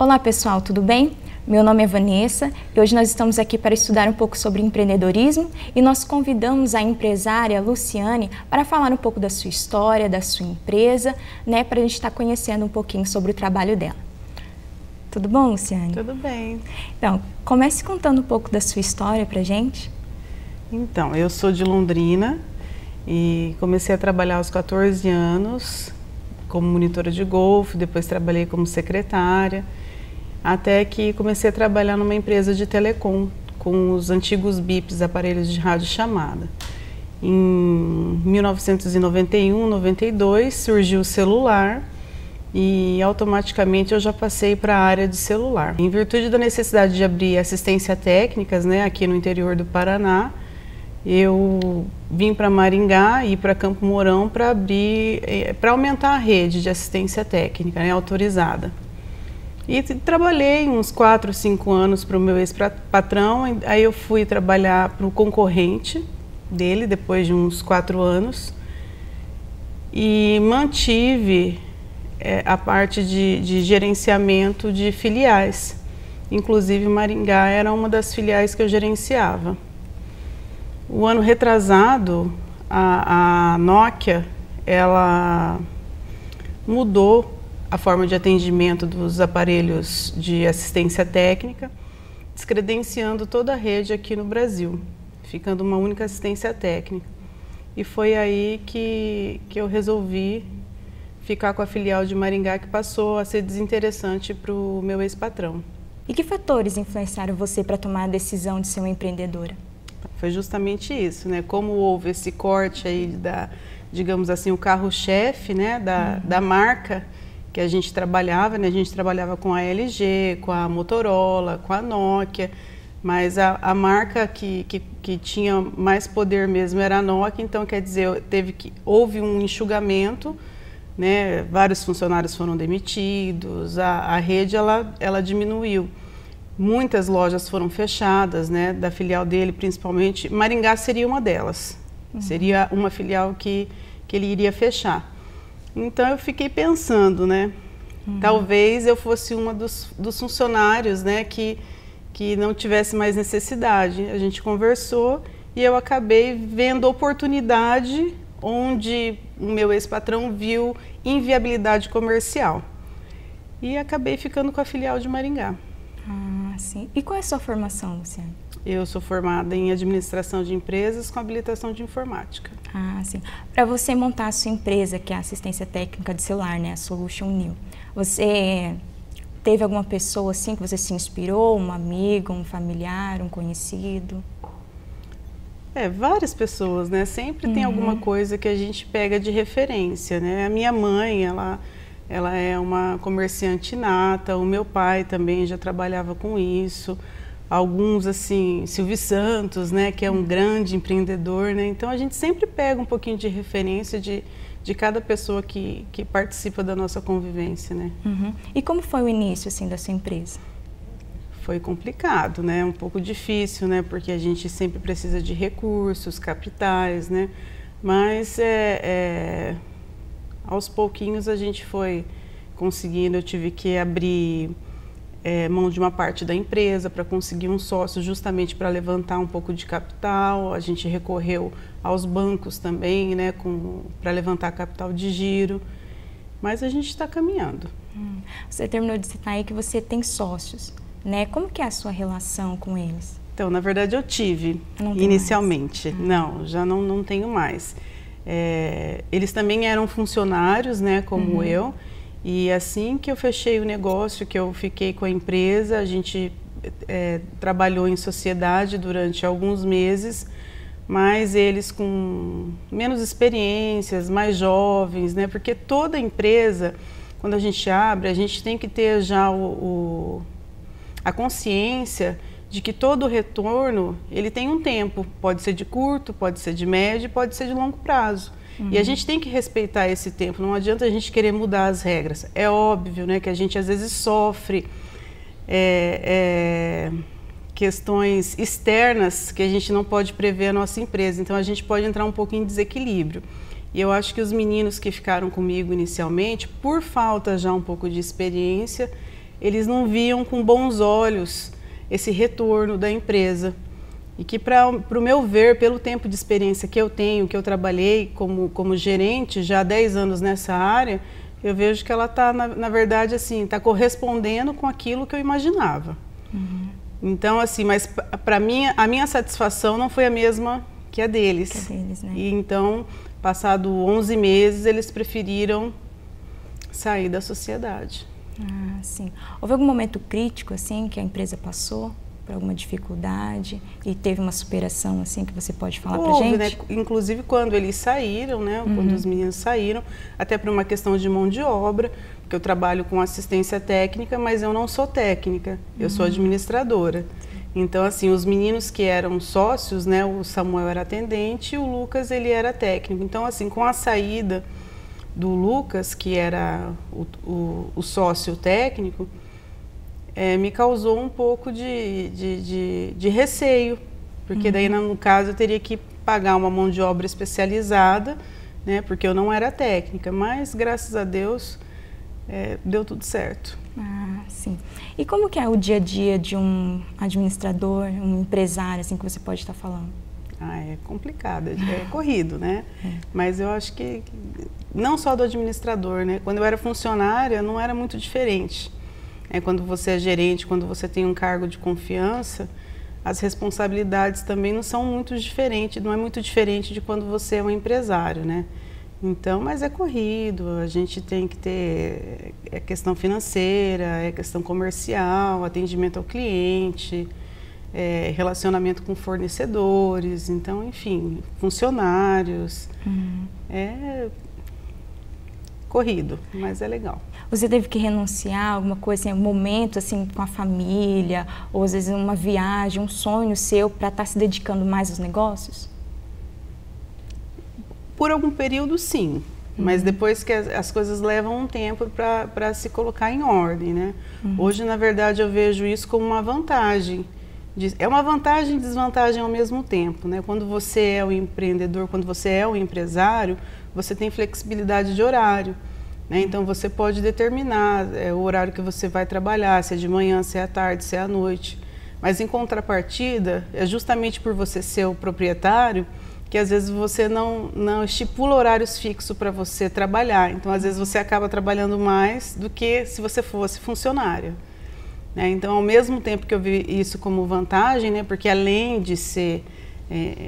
Olá pessoal, tudo bem? Meu nome é Vanessa e hoje nós estamos aqui para estudar um pouco sobre empreendedorismo e nós convidamos a empresária Luciane para falar um pouco da sua história, da sua empresa, né, para a gente estar conhecendo um pouquinho sobre o trabalho dela. Tudo bom, Luciane? Tudo bem. Então, comece contando um pouco da sua história para a gente. Então, eu sou de Londrina e comecei a trabalhar aos 14 anos como monitora de golfe, depois trabalhei como secretária, até que comecei a trabalhar numa empresa de telecom, com os antigos BIPs, aparelhos de rádio chamada. Em 1991, 92, surgiu o celular e automaticamente eu já passei para a área de celular. Em virtude da necessidade de abrir assistência técnicas, né, aqui no interior do Paraná, eu vim para Maringá e para Campo Mourão para para aumentar a rede de assistência técnica, né, autorizada. E trabalhei uns 4, 5 anos para o meu ex-patrão, aí eu fui trabalhar para o concorrente dele depois de uns 4 anos e mantive a parte de gerenciamento de filiais. Inclusive Maringá era uma das filiais que eu gerenciava. O ano retrasado, a Nokia, ela mudou a forma de atendimento dos aparelhos de assistência técnica, descredenciando toda a rede aqui no Brasil, ficando uma única assistência técnica. E foi aí que eu resolvi ficar com a filial de Maringá, que passou a ser desinteressante para o meu ex-patrão. E que fatores influenciaram você para tomar a decisão de ser uma empreendedora? Foi justamente isso, né? Como houve esse corte aí digamos assim, o carro-chefe, né, da marca que a gente trabalhava, né? A gente trabalhava com a LG, com a Motorola, com a Nokia, mas a marca que tinha mais poder mesmo era a Nokia, então quer dizer, houve um enxugamento, né? Vários funcionários foram demitidos, a rede ela diminuiu. Muitas lojas foram fechadas, né, da filial dele, principalmente. Maringá seria uma delas. Seria uma filial que ele iria fechar. Então eu fiquei pensando, né, talvez eu fosse uma dos funcionários, né, que não tivesse mais necessidade. A gente conversou e eu acabei vendo oportunidade onde o meu ex-patrão viu inviabilidade comercial. E acabei ficando com a filial de Maringá. Ah, sim. E qual é a sua formação, Luciane? Eu sou formada em administração de empresas com habilitação de informática. Ah, sim. Para você montar a sua empresa, que é a assistência técnica de celular, né, a Solution New, você teve alguma pessoa assim que você se inspirou, um amigo, um familiar, um conhecido? Várias pessoas, né? Sempre tem alguma coisa que a gente pega de referência, né? A minha mãe, ela é uma comerciante nata, o meu pai também já trabalhava com isso, alguns assim, Silvio Santos, né, que é um grande empreendedor, né, então a gente sempre pega um pouquinho de referência de cada pessoa que participa da nossa convivência, né. E como foi o início, assim, da sua empresa? Foi complicado, né, um pouco difícil, né, porque a gente sempre precisa de recursos, capitais, né, mas aos pouquinhos a gente foi conseguindo. Eu tive que abrir mão de uma parte da empresa para conseguir um sócio, justamente para levantar um pouco de capital. A gente recorreu aos bancos também, né, para levantar capital de giro, mas a gente está caminhando. Você terminou de citar aí que você tem sócios, né? Como que é a sua relação com eles? Então, na verdade, eu tive inicialmente. Não, já não tenho mais. Eles também eram funcionários, né, como eu, e assim que eu fechei o negócio, que eu fiquei com a empresa, a gente trabalhou em sociedade durante alguns meses, mas eles com menos experiências, mais jovens, né, porque toda empresa, quando a gente abre, a gente tem que ter já a consciência de que todo retorno, ele tem um tempo, pode ser de curto, pode ser de médio, pode ser de longo prazo. E a gente tem que respeitar esse tempo, não adianta a gente querer mudar as regras. É óbvio, né, que a gente às vezes sofre questões externas que a gente não pode prever a nossa empresa, então a gente pode entrar um pouco em desequilíbrio. E eu acho que os meninos que ficaram comigo inicialmente, por falta já um pouco de experiência, eles não viam com bons olhos esse retorno da empresa. E que, para o meu ver, pelo tempo de experiência que eu tenho, que eu trabalhei como gerente já há 10 anos nessa área, eu vejo que ela está, na verdade, assim, está correspondendo com aquilo que eu imaginava. Uhum. Então, assim, mas para mim, a minha satisfação não foi a mesma que a deles. Que a deles, né? E então, passado 11 meses, eles preferiram sair da sociedade. Ah, sim. Houve algum momento crítico, assim, que a empresa passou por alguma dificuldade e teve uma superação, assim, que você pode falar pra gente? Né? Inclusive, quando eles saíram, né? Quando os meninos saíram, até por uma questão de mão de obra, porque eu trabalho com assistência técnica, mas eu não sou técnica, eu sou administradora. Então, assim, os meninos que eram sócios, né? O Samuel era atendente e o Lucas, ele era técnico. Então, assim, com a saída do Lucas, que era o sócio técnico, me causou um pouco de receio, porque daí, no caso, eu teria que pagar uma mão de obra especializada, né, porque eu não era técnica, mas, graças a Deus, deu tudo certo. Ah, sim. E como que é o dia a dia de um administrador, um empresário, assim, que você pode estar falando? É complicado, é corrido, né? Mas eu acho que, não só do administrador, né? Quando eu era funcionária, não era muito diferente. Quando você é gerente, quando você tem um cargo de confiança, as responsabilidades também não são muito diferentes, não é muito diferente de quando você é um empresário, né? Então, mas é corrido, a gente tem que ter questão financeira, questão comercial, atendimento ao cliente, relacionamento com fornecedores, então, enfim, funcionários. É corrido, mas é legal. Você teve que renunciar a alguma coisa, assim, um momento assim com a família, ou às vezes uma viagem, um sonho seu para estar se dedicando mais aos negócios? Por algum período, sim. Mas depois que as coisas levam um tempo para se colocar em ordem, né? Hoje, na verdade, eu vejo isso como uma vantagem. É uma vantagem e desvantagem ao mesmo tempo, né? Quando você é o empreendedor, quando você é o empresário, você tem flexibilidade de horário, né? Então, você pode determinar o horário que você vai trabalhar, se é de manhã, se é à tarde, se é à noite. Mas, em contrapartida, é justamente por você ser o proprietário que, às vezes, você não estipula horários fixos para você trabalhar. Então, às vezes, você acaba trabalhando mais do que se você fosse funcionária. Então, ao mesmo tempo que eu vi isso como vantagem, né, porque além de ser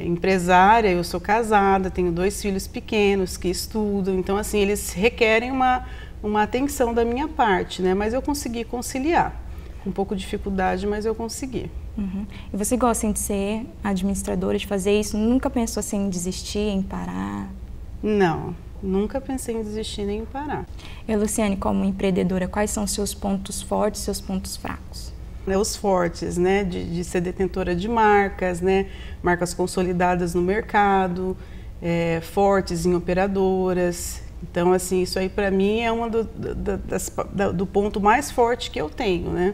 empresária, eu sou casada, tenho 2 filhos pequenos que estudam, então, assim, eles requerem uma atenção da minha parte, né, mas eu consegui conciliar. Com um pouco de dificuldade, mas eu consegui. E você gosta de ser administradora, de fazer isso? Nunca pensou assim, em desistir, em parar? Não. Nunca pensei em desistir nem em parar. E, Luciane, como empreendedora, quais são os seus pontos fortes e seus pontos fracos? Os fortes, né, de ser detentora de marcas, né, marcas consolidadas no mercado, fortes em operadoras. Então, assim, isso aí para mim é uma do ponto mais forte que eu tenho, né?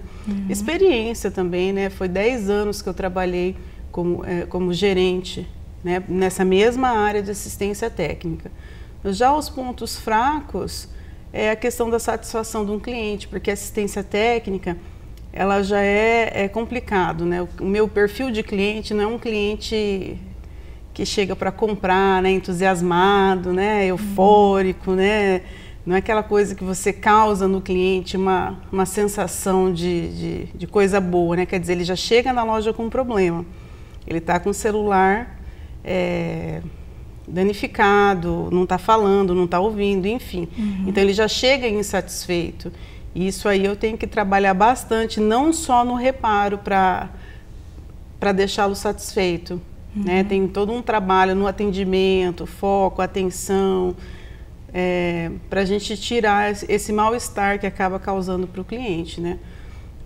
Experiência também, né? Foi 10 anos que eu trabalhei como gerente, né, nessa mesma área de assistência técnica. Já os pontos fracos é a questão da satisfação de um cliente, porque a assistência técnica, ela já é complicado, né? O meu perfil de cliente não é um cliente que chega para comprar, né, entusiasmado, né, eufórico, né? Não é aquela coisa que você causa no cliente uma sensação de coisa boa, né? Quer dizer, ele já chega na loja com um problema. Ele está com o celular danificado, não está falando, não está ouvindo, enfim. Então, ele já chega insatisfeito. E isso aí eu tenho que trabalhar bastante, não só no reparo para deixá-lo satisfeito. Né? Tem todo um trabalho no atendimento, foco, atenção, para a gente tirar esse mal-estar que acaba causando para o cliente, né?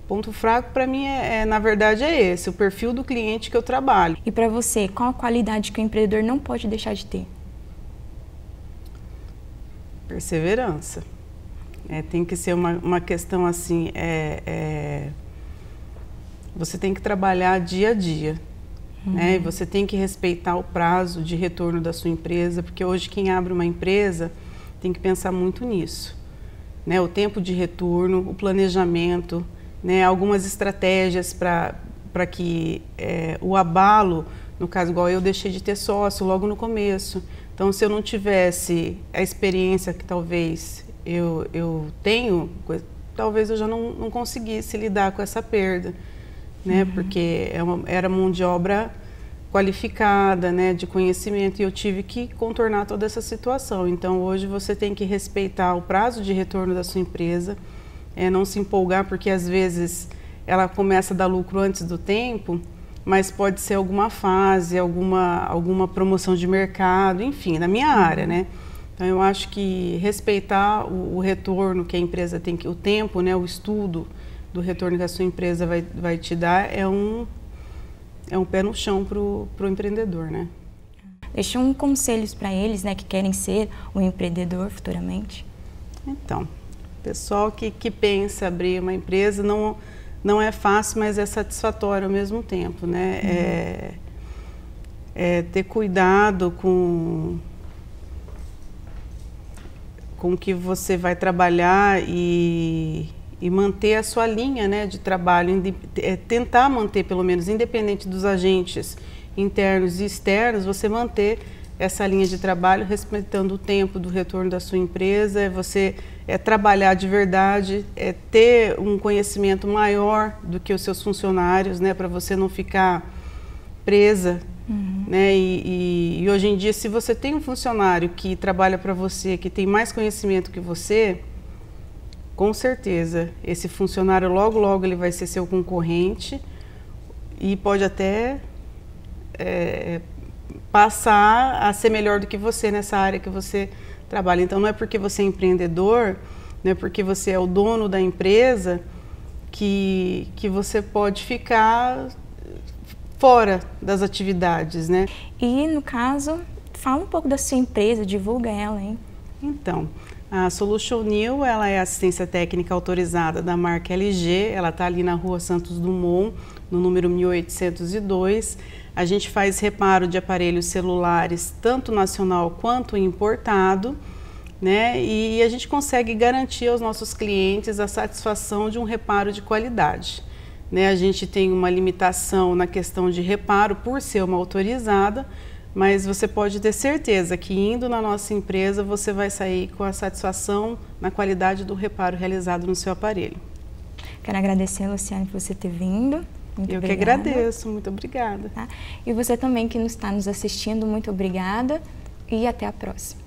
Ponto fraco para mim na verdade é esse, o perfil do cliente que eu trabalho. E para você, qual a qualidade que o empreendedor não pode deixar de ter? Perseverança. Tem que ser uma questão assim, você tem que trabalhar dia a dia. Né? Você tem que respeitar o prazo de retorno da sua empresa, porque hoje quem abre uma empresa tem que pensar muito nisso. né, o tempo de retorno, o planejamento, né, algumas estratégias para que o abalo, no caso igual eu deixei de ter sócio logo no começo, então se eu não tivesse a experiência que talvez eu tenho, talvez eu já não conseguisse lidar com essa perda, né, porque era mão de obra qualificada, né, de conhecimento, e eu tive que contornar toda essa situação. Então hoje você tem que respeitar o prazo de retorno da sua empresa, não se empolgar, porque às vezes ela começa a dar lucro antes do tempo, mas pode ser alguma fase, alguma promoção de mercado, enfim, na minha área, né? Então eu acho que respeitar o retorno que a empresa tem, o tempo, né, o estudo do retorno que a sua empresa vai te dar é um pé no chão para o empreendedor, né? Deixa conselhos para eles, né, que querem ser um empreendedor futuramente. Então, pessoal que pensa abrir uma empresa, não é fácil, mas é satisfatório ao mesmo tempo, né? Ter cuidado com o que você vai trabalhar e manter a sua linha, né, de trabalho, tentar manter, pelo menos, independente dos agentes internos e externos, você manter essa linha de trabalho, respeitando o tempo do retorno da sua empresa, você trabalhar de verdade, ter um conhecimento maior do que os seus funcionários, né, para você não ficar presa. Né? E hoje em dia, se você tem um funcionário que trabalha para você, que tem mais conhecimento que você, com certeza, esse funcionário logo ele vai ser seu concorrente e pode até passar a ser melhor do que você nessa área que você trabalha. Então não é porque você é empreendedor, não é porque você é o dono da empresa que você pode ficar fora das atividades, né? E no caso, fala um pouco da sua empresa, divulga ela, hein? Então, a Solution New, ela é assistência técnica autorizada da marca LG, ela está ali na Rua Santos Dumont, no número 1802. A gente faz reparo de aparelhos celulares, tanto nacional quanto importado, né? E a gente consegue garantir aos nossos clientes a satisfação de um reparo de qualidade, né? A gente tem uma limitação na questão de reparo por ser uma autorizada, mas você pode ter certeza que indo na nossa empresa você vai sair com a satisfação na qualidade do reparo realizado no seu aparelho. Quero agradecer, Luciane, por você ter vindo. Muito Eu obrigada. que agradeço, muito obrigada. Tá? E você também que está nos assistindo, muito obrigada e até a próxima.